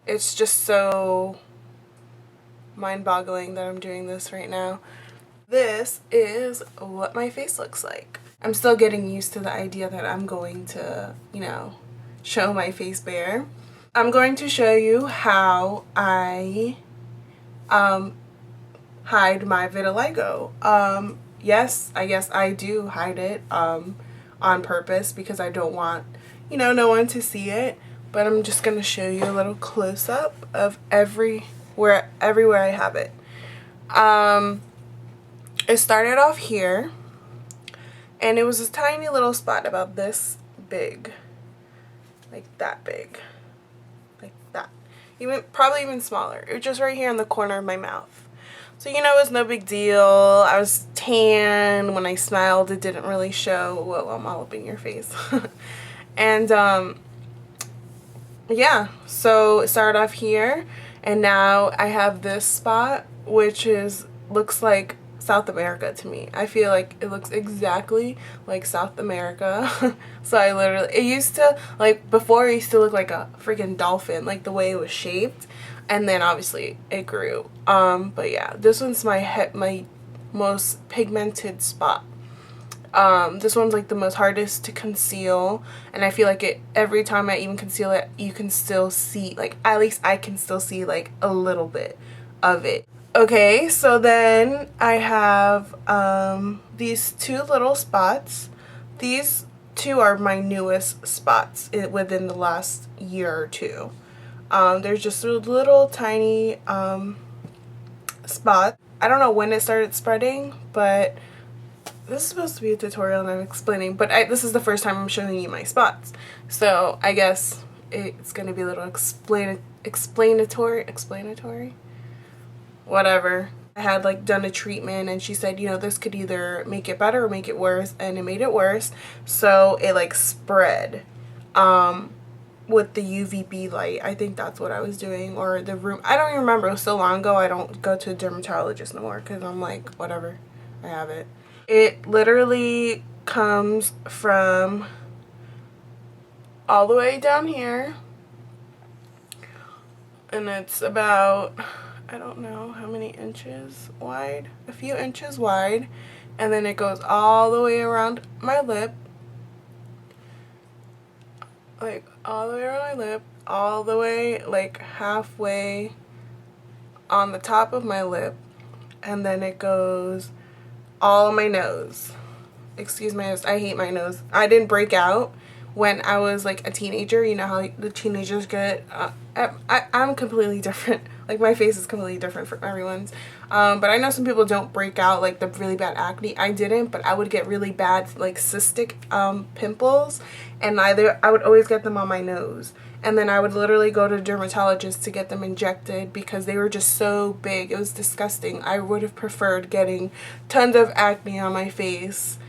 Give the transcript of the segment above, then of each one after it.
it's just so mind-boggling that I'm doing this right now. This is what my face looks like. I'm still getting used to the idea that I'm going to, you know, show my face bare. I'm going to show you how I hide my vitiligo. Yes, I guess I do hide it on purpose because I don't want, you know, no one to see it. But I'm just gonna show you a little close-up of everywhere I have it. It started off here, and it was a tiny little spot about this big, like that big, like that. Probably even smaller. It was just right here in the corner of my mouth. So, you know, it was no big deal. I was tan. When I smiled, it didn't really show. Whoa, I'm all up in your face. And, yeah, so it started off here, and now I have this spot, which looks like South America to me. I feel like it looks exactly like South America. So it used to, like, before it used to look like a freaking dolphin, like the way it was shaped, and then obviously it grew. But yeah, this one's my most pigmented spot. This one's like the most hardest to conceal, and I feel like every time I even conceal it, you can still see, like, at least I can still see like a little bit of it. Okay, so then I have these two little spots. These two are my newest spots within the last year or two. There's just a little tiny spot. I don't know when it started spreading, but this is supposed to be a tutorial and I'm explaining, but this is the first time I'm showing you my spots. So I guess it's going to be a little explanatory? Whatever. I had like done a treatment and she said, you know, this could either make it better or make it worse, and it made it worse. So it like spread with the UVB light. I think that's what I was doing, or the room. I don't even remember. It was so long ago. I don't go to a dermatologist no more because I'm like, whatever. I have it. It literally comes from all the way down here, and it's about, I don't know how many inches wide, a few inches wide, and then it goes all the way around my lip, like all the way around my lip, all the way like halfway on the top of my lip, and then it goes all my nose. Excuse my nose. I hate my nose. I didn't break out when I was like a teenager. You know how the teenagers get. I'm completely different. Like my face is completely different from everyone's. But I know some people don't break out like the really bad acne. I didn't, but I would get really bad like cystic pimples, and I would always get them on my nose. And then I would literally go to a dermatologist to get them injected because they were just so big. It was disgusting. I would have preferred getting tons of acne on my face,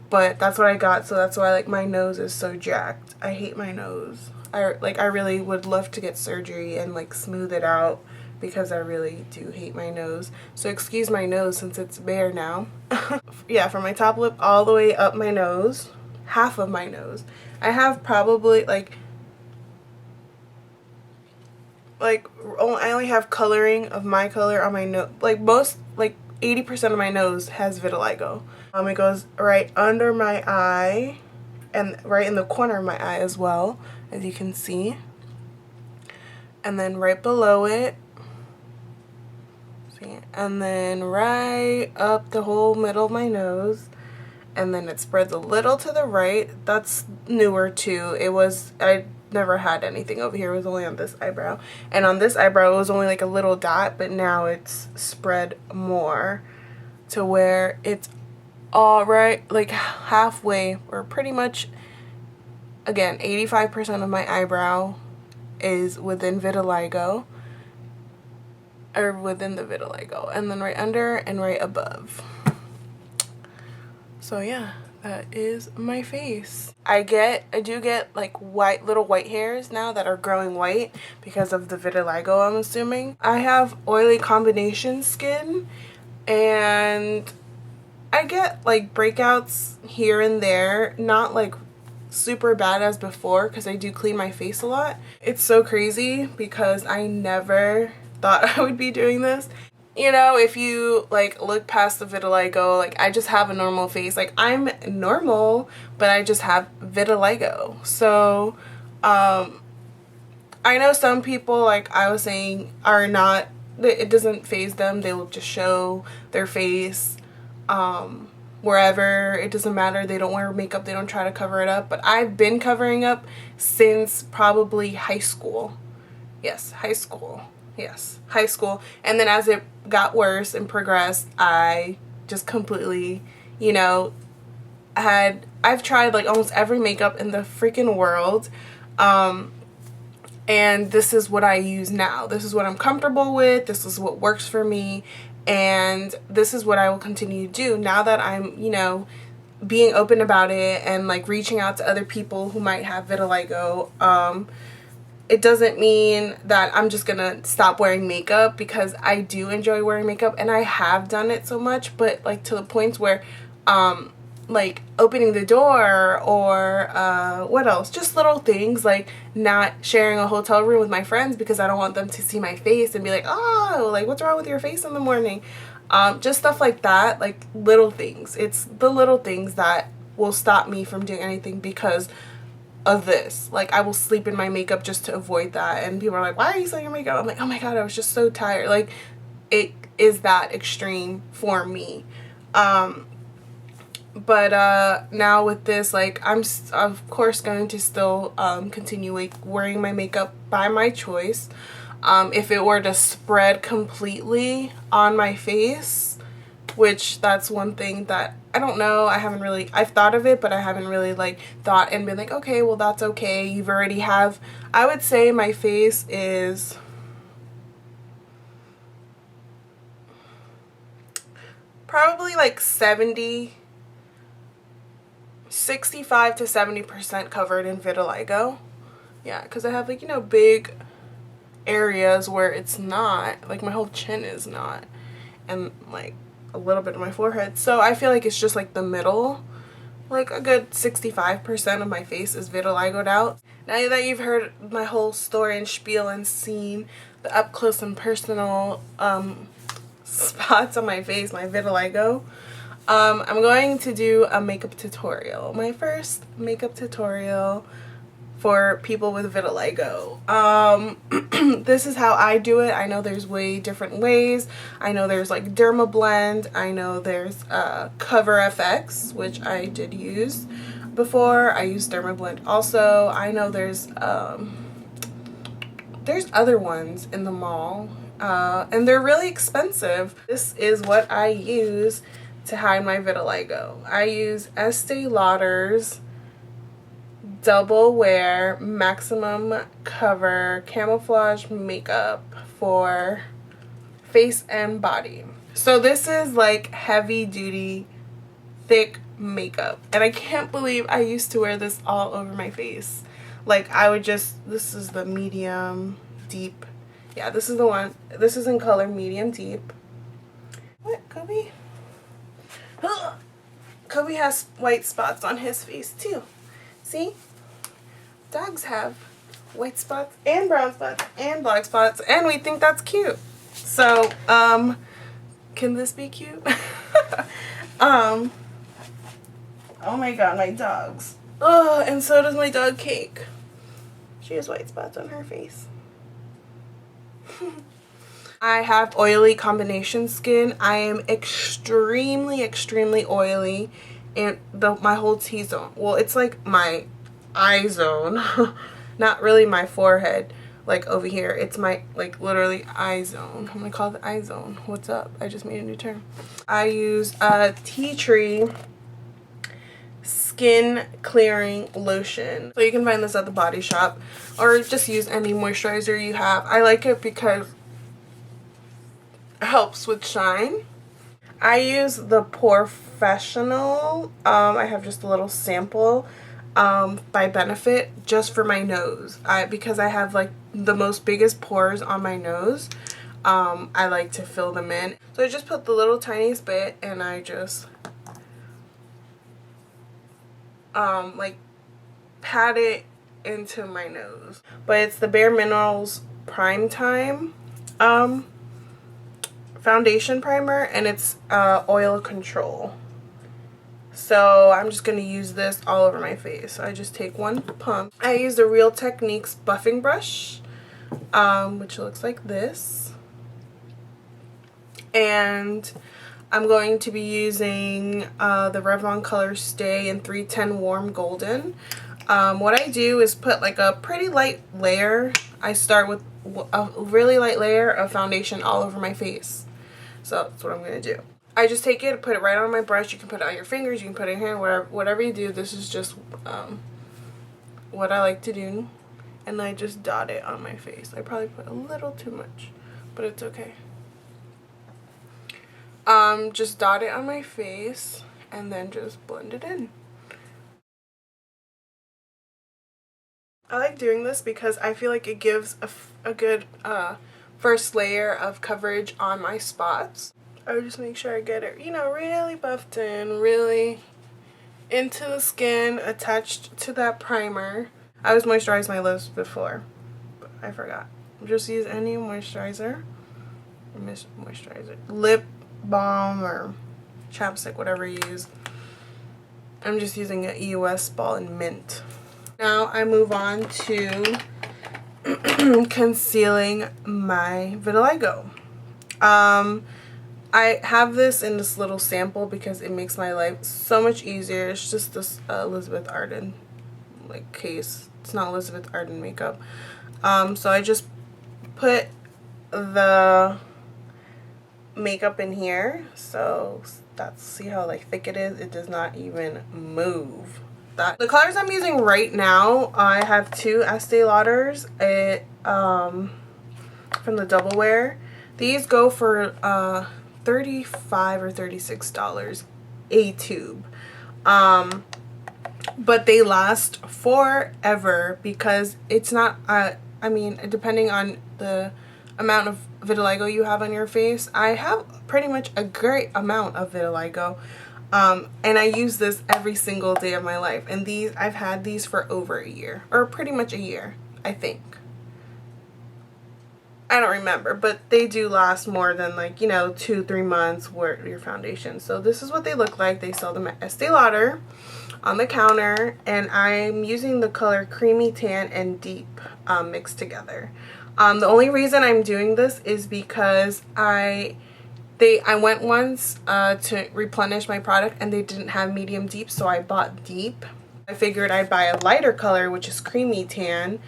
but that's what I got. So that's why like my nose is so jacked. I hate my nose. I really would love to get surgery and like smooth it out because I really do hate my nose. So excuse my nose since it's bare now. Yeah, from my top lip all the way up my nose, half of my nose. I have probably I only have coloring of my color on my nose. Like 80% of my nose has vitiligo. It goes right under my eye and right in the corner of my eye as well, as you can see. And then right below it. See? And then right up the whole middle of my nose. And then it spreads a little to the right. That's newer too. I never had anything over here. It was only on this eyebrow, and on this eyebrow it was only like a little dot, but now it's spread more to where it's all right like halfway, or pretty much, again, 85% of my eyebrow is within vitiligo, or within the vitiligo, and then right under and right above. So yeah, that is my face. I do get like little white hairs now that are growing white because of the vitiligo, I'm assuming. I have oily combination skin, and I get like breakouts here and there, not like super bad as before because I do clean my face a lot. It's so crazy because I never thought I would be doing this. You know, if you like look past the vitiligo, like I just have a normal face. Like I'm normal, but I just have vitiligo. So I know some people, like I was saying, are not, it doesn't faze them. They will just show their face wherever. It doesn't matter. They don't wear makeup. They don't try to cover it up. But I've been covering up since probably high school. Yes, high school. Yes, high school. And then as it got worse and progressed, I just completely, you know, I've tried like almost every makeup in the freaking world. And this is what I use now. This is what I'm comfortable with. This is what works for me. And this is what I will continue to do now that I'm, you know, being open about it and like reaching out to other people who might have vitiligo. It doesn't mean that I'm just gonna stop wearing makeup, because I do enjoy wearing makeup and I have done it so much, but like to the points where like opening the door or what else, just little things like not sharing a hotel room with my friends because I don't want them to see my face and be like, oh, like what's wrong with your face in the morning. Just stuff like that, like little things. It's the little things that will stop me from doing anything because of this. Like I will sleep in my makeup just to avoid that, and people are like, why are you still in your makeup? I'm like, oh my god, I was just so tired. Like it is that extreme for me. But now with this, like I'm of course going to still continue wearing my makeup by my choice. If it were to spread completely on my face, which that's one thing that I don't know, I've thought of it, but I haven't really like thought and been like, okay, well that's okay. You've already have, I would say my face is probably like 65 to 70% covered in vitiligo. Yeah, because I have like, you know, big areas where it's not, like my whole chin is not, and like a little bit of my forehead. So I feel like it's just like the middle, like a good 65% of my face is vitiligoed out. Now that you've heard my whole story and spiel and seen the up close and personal spots on my face, my vitiligo, I'm going to do a makeup tutorial. My first makeup tutorial for people with vitiligo. This is how I do it. I know there's way different ways. I know there's like Dermablend. I know there's Cover FX, which I did use before. I used Dermablend also. I know there's other ones in the mall, and they're really expensive. This is what I use to hide my vitiligo. I use Estee Lauder's Double Wear Maximum Cover Camouflage Makeup for face and body. So this is like heavy duty, thick makeup. And I can't believe I used to wear this all over my face. Like I would just, this is the medium deep. Yeah, this is the one. This is in color medium deep. What, Kobe? Kobe has white spots on his face too. See? Dogs have white spots and brown spots and black spots, and we think that's cute. So, can this be cute? Oh my god, my dogs. Oh, and so does my dog Cake. She has white spots on her face. I have oily combination skin. I am extremely, extremely oily, and my whole T-zone. Well, it's like my eye zone, not really my forehead, like over here. It's my like literally eye zone. I'm gonna call it the eye zone. What's up? I just made a new term. I use Tea Tree Skin Clearing Lotion. So you can find this at the Body Shop, or just use any moisturizer you have. I like it because it helps with shine. I use the Professional. I have just a little sample by Benefit just for my nose. Because I have like the most biggest pores on my nose. I like to fill them in. So I just put the little tiniest bit, and I just like pat it into my nose. But it's the Bare Minerals Prime Time foundation primer, and it's oil control. So I'm just going to use this all over my face. So I just take one pump. I use the Real Techniques buffing brush, which looks like this. And I'm going to be using the Revlon Color Stay in 310 Warm Golden. What I do is put like a pretty light layer. I start with a really light layer of foundation all over my face. So that's what I'm going to do. I just take it, put it right on my brush. You can put it on your fingers, you can put it in your hand, whatever you do. This is just what I like to do. And I just dot it on my face. I probably put a little too much, but it's okay. Just dot it on my face and then just blend it in. I like doing this because I feel like it gives a good first layer of coverage on my spots. I would just make sure I get it, you know, really buffed in, really into the skin, attached to that primer. I always moisturize my lips before, but I forgot. Just use any moisturizer, lip balm or chapstick, whatever you use. I'm just using an EOS ball in mint. Now I move on to concealing my vitiligo. I have this in this little sample because it makes my life so much easier. It's just this Elizabeth Arden like case. It's not Elizabeth Arden makeup. So I just put the makeup in here. So that's, see how like thick it is? It does not even move. The colors I'm using right now, I have two Estee Lauders from the Double Wear. These go for $35 or $36 a tube, but they last forever because it's not I mean, depending on the amount of vitiligo you have on your face. I have pretty much a great amount of vitiligo, and I use this every single day of my life, and these, I've had these for over a year, or pretty much a year, I think. I don't remember, but they do last more than, like, you know, 2-3 months worth of your foundation. So this is what they look like. They sell them at Estee Lauder on the counter, and I'm using the color Creamy Tan and Deep mixed together. The only reason I'm doing this is because I went once to replenish my product and they didn't have medium deep, so I bought deep. I figured I'd buy a lighter color, which is Creamy Tan,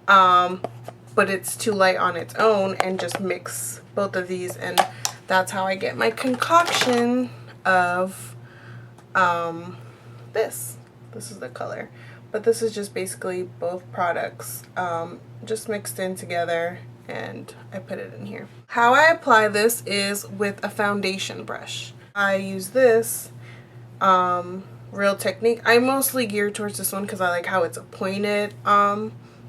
but it's too light on its own, and just mix both of these, and that's how I get my concoction of this. This is the color, but this is just basically both products just mixed in together, and I put it in here. How I apply this is with a foundation brush. I use this Real Technique. I mostly gear towards this one because I like how it's a pointed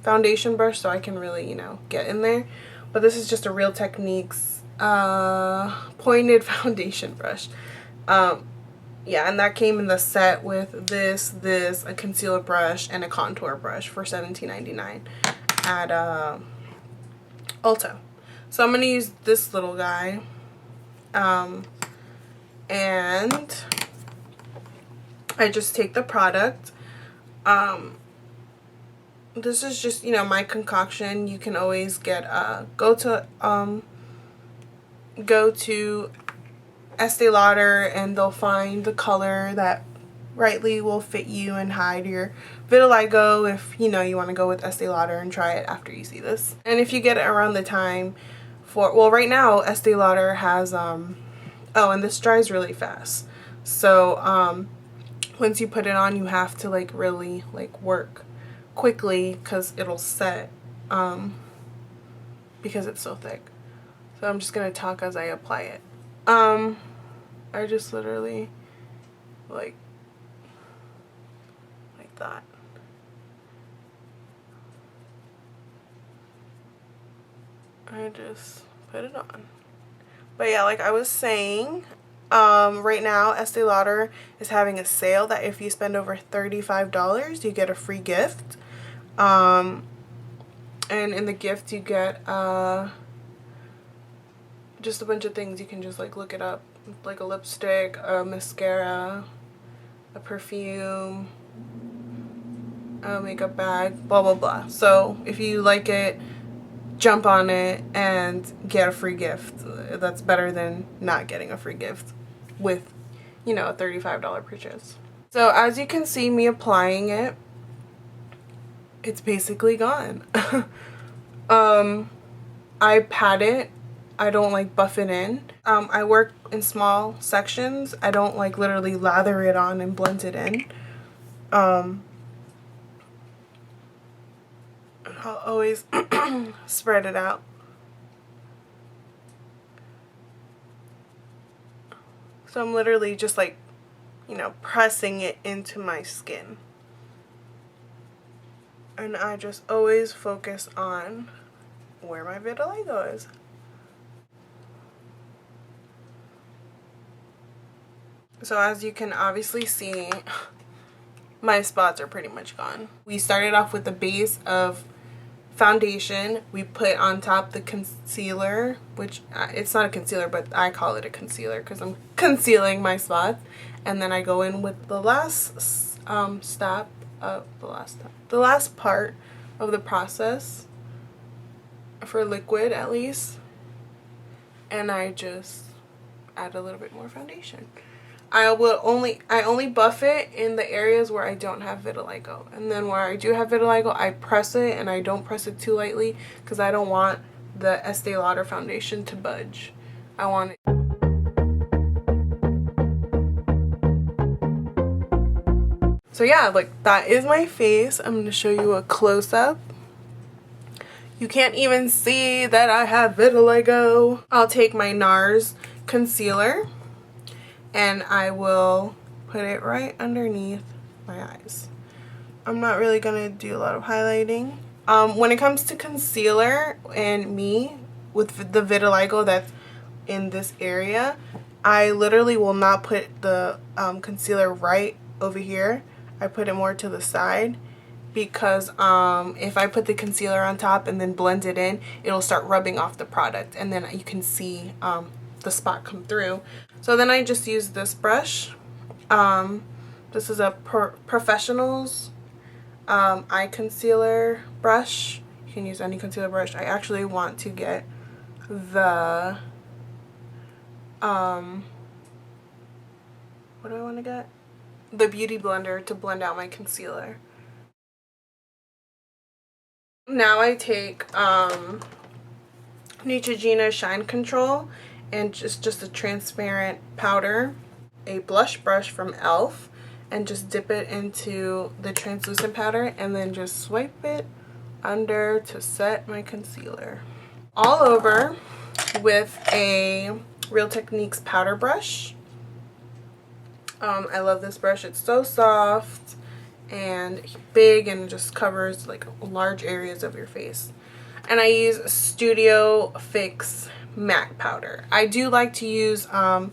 foundation brush, so I can really, you know, get in there. But this is just a Real Techniques pointed foundation brush. Yeah, and that came in the set with this, a concealer brush, and a contour brush for $17.99 at Ulta. So I'm going to use this little guy, and I just take the product. This is just, you know, my concoction. You can always get go to Estee Lauder and they'll find the color that rightly will fit you and hide your vitiligo if, you know, you want to go with Estee Lauder and try it after you see this. And if you get it around the time for, well, right now Estee Lauder has oh, and this dries really fast, so once you put it on, you have to like really like work quickly because it'll set because it's so thick. So I'm just gonna talk as I apply it. I just literally like that. I just put it on. But yeah, like I was saying, Right now Estee Lauder is having a sale that if you spend over $35 you get a free gift. And in the gift you get just a bunch of things. You can just like look it up, like a lipstick, a mascara, a perfume, a makeup bag, blah blah blah. So if you like it, jump on it and get a free gift. That's better than not getting a free gift with, you know, a $35 purchase. So as you can see me applying it, it's basically gone. I pat it. I don't like buff it in. I work in small sections. I don't like literally lather it on and blend it in. I'll always spread it out. So I'm literally just like, you know, pressing it into my skin. And I just always focus on where my vitiligo is. So as you can obviously see, my spots are pretty much gone. We started off with the base of foundation. We put on top the concealer, which it's not a concealer, but I call it a concealer because I'm concealing my spots. And then I go in with the last step of the last part of the process for liquid at least, and I just add a little bit more foundation. I only buff it in the areas where I don't have vitiligo, and then where I do have vitiligo I press it, and I don't press it too lightly because I don't want the Estee Lauder foundation to budge. I want it. So yeah, like that is my face. I'm gonna show you a close-up. You can't even see that I have vitiligo. I'll take my NARS concealer and I will put it right underneath my eyes. I'm not really gonna do a lot of highlighting. When it comes to concealer and me with the vitiligo that's in this area, I literally will not put the concealer right over here. I put it more to the side because if I put the concealer on top and then blend it in, it'll start rubbing off the product, and then you can see the spot come through. So then I just use this brush. This is a Professional's eye concealer brush. You can use any concealer brush. I actually want to get the what do I want to get? The Beauty Blender to blend out my concealer. Now I take Neutrogena Shine Control and just a transparent powder, a blush brush from e.l.f., and just dip it into the translucent powder and then just swipe it under to set my concealer. All over with a Real Techniques powder brush. I love this brush. It's so soft and big and just covers like large areas of your face. And I use Studio Fix MAC powder. I do like to use a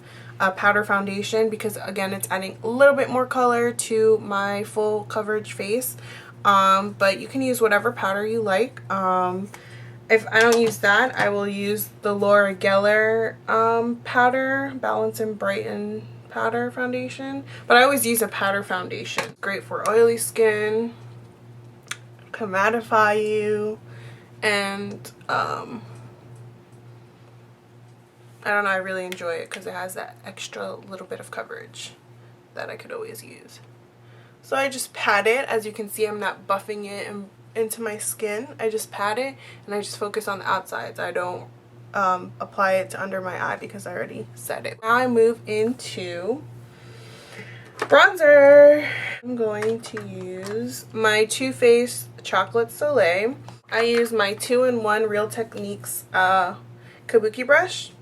powder foundation because again it's adding a little bit more color to my full coverage face, but you can use whatever powder you like. If I don't use that, I will use the Laura Geller powder, Balance and Brighten powder foundation, but I always use a powder foundation. Great for oily skin, can mattify you, and I don't know, I really enjoy it because it has that extra little bit of coverage that I could always use. So I just pat it. As you can see, I'm not buffing it into my skin. I just pat it and I just focus on the outsides. I don't apply it to under my eye because I already set it. Now I move into bronzer. I'm going to use my Too Faced Chocolate Soleil. I use my 2-in-1 Real Techniques kabuki brush.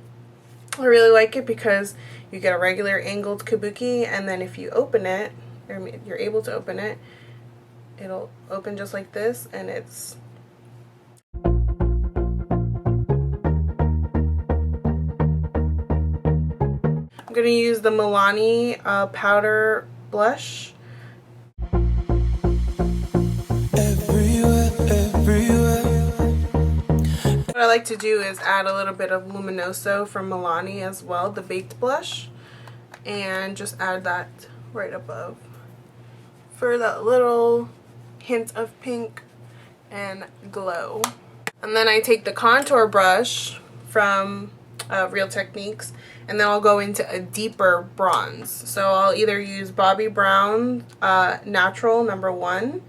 I really like it because you get a regular angled kabuki, and then if you open it, or you're able to open it, it'll open just like this, and it's I'm going to use the Milani powder blush. What I like to do is add a little bit of Luminoso from Milani as well, the baked blush, and just add that right above for that little hint of pink and glow. And then I take the contour brush from Real Techniques, and then I'll go into a deeper bronze. So I'll either use Bobbi Brown Natural #1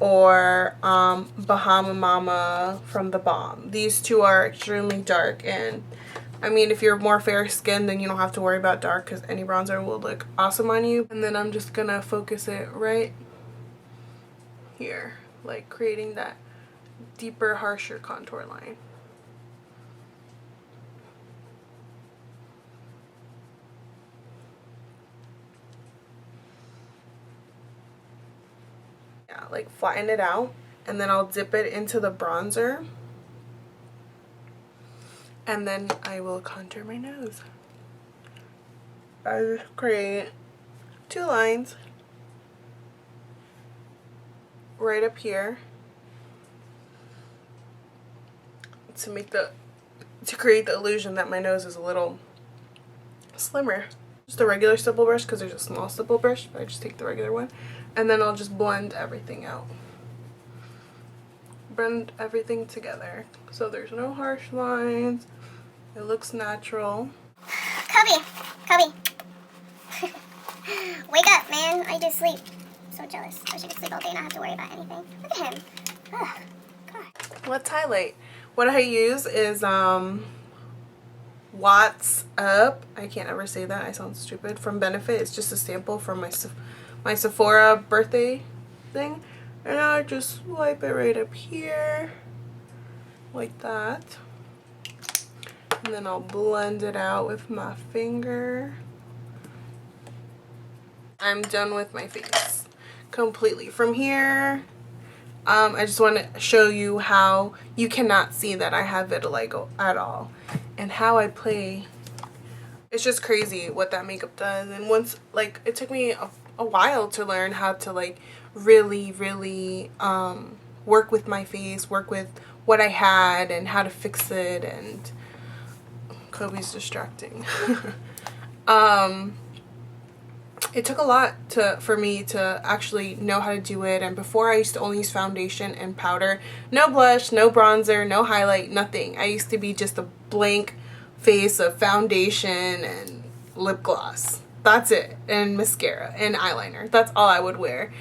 or Bahama Mama from The Balm. These two are extremely dark, and I mean, if you're more fair skinned, then you don't have to worry about dark because any bronzer will look awesome on you. And then I'm just gonna focus it right here, like creating that deeper, harsher contour line. Yeah, like flatten it out, and then I'll dip it into the bronzer, and then I will contour my nose. I just create 2 lines right up here to create the illusion that my nose is a little slimmer. Just a regular stipple brush because there's a small stipple brush, but I just take the regular one, and then I'll just blend everything out. Blend everything together so there's no harsh lines. It looks natural. Kobe, wake up, man! I just sleep. I'm so jealous. I wish I could sleep all day and not have to worry about anything. Look at him. Ugh, God. Let's highlight. What I use is Watts Up. I can't ever say that. I sound stupid. From Benefit. It's just a sample from my Sephora birthday thing. And I just wipe it right up here. Like that. And then I'll blend it out with my finger. I'm done with my face. Completely. From here, I just want to show you how you cannot see that I have vitiligo at all. And how I play. It's just crazy what that makeup does. And once, like, it took me a while to learn how to, like, really work with my face, work with what I had and how to fix it. And Kobe's distracting. It took a lot for me to actually know how to do it. And before, I used to only use foundation and powder. No blush, no bronzer, no highlight, nothing. I used to be just a blank face of foundation and lip gloss. That's it. And mascara and eyeliner. That's all I would wear.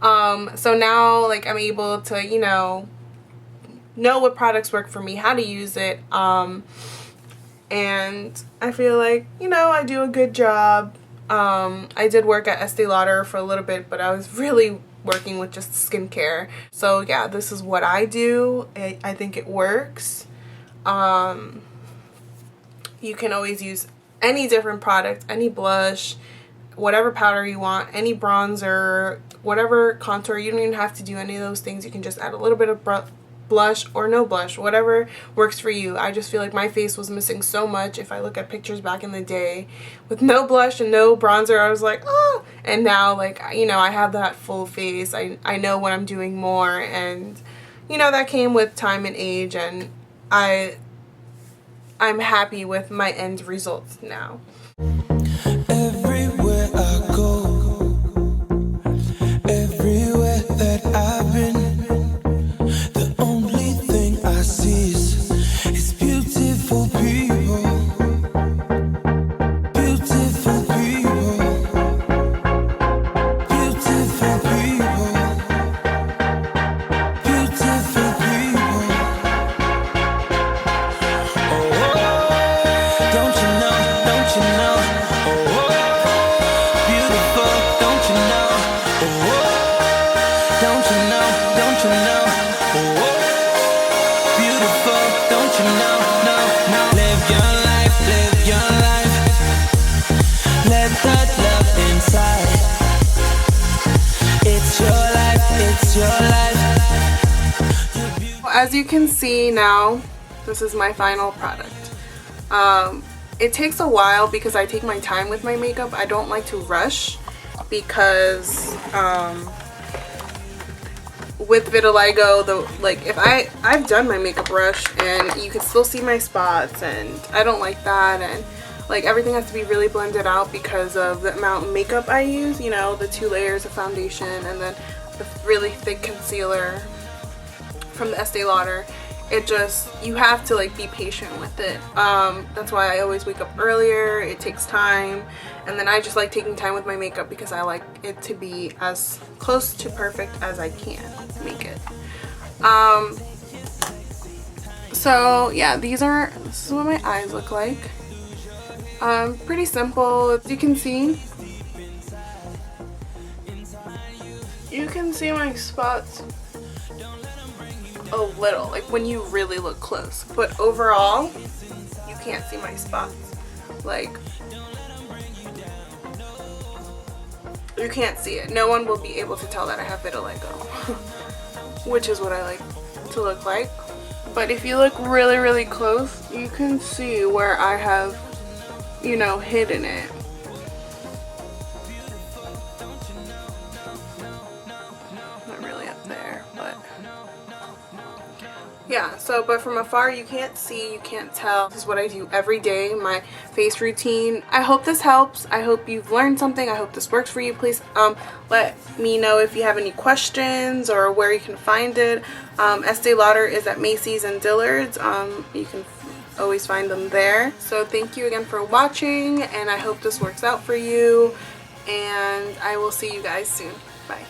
So now, like, I'm able to, you know what products work for me, how to use it. And I feel like, I do a good job. I did work at Estee Lauder for a little bit, but I was really working with just skincare. So yeah, this is what I do. I think it works. You can always use any different product, any blush, whatever powder you want, any bronzer, whatever contour. You don't even have to do any of those things. You can just add a little bit of blush or no blush, whatever works for you. I just feel like my face was missing so much. If I look at pictures back in the day with no blush and no bronzer, I was like, oh. And now, like, I have that full face. I know what I'm doing more, and that came with time and age, and I'm happy with my end results now. Everywhere I go, everywhere that I've been, the only thing I see is beautiful people. Beautiful people. Beautiful people. Beautiful people. Oh, don't you know? Don't you know? As you can see now, this is my final product. it takes a while because I take my time with my makeup. I don't like to rush because with vitiligo, if I've done my makeup rush and you can still see my spots, and I don't like that. And like everything has to be really blended out because of the amount of makeup I use, you know, the 2 layers of foundation and then the really thick concealer from the Estee Lauder. It just, you have to like be patient with it. That's why I always wake up earlier. It takes time, and then I just like taking time with my makeup because I like it to be as close to perfect as I can make it. So yeah, this is what my eyes look like. Pretty simple. As you can see, my spots a little, like when you really look close, but overall you can't see my spots. Like, you can't see it. No one will be able to tell that I have vitiligo, which is what I like to look like. But if you look really, really close, you can see where I have, you know, hidden it. Not really up there, but yeah. So, but from afar you can't see, you can't tell. This is what I do every day, my face routine. I hope this helps. I hope you've learned something. I hope this works for you. Please let me know if you have any questions or where you can find it. Estee Lauder is at Macy's and Dillard's. You can always find them there. So thank you again for watching, and I hope this works out for you, and I will see you guys soon. Bye.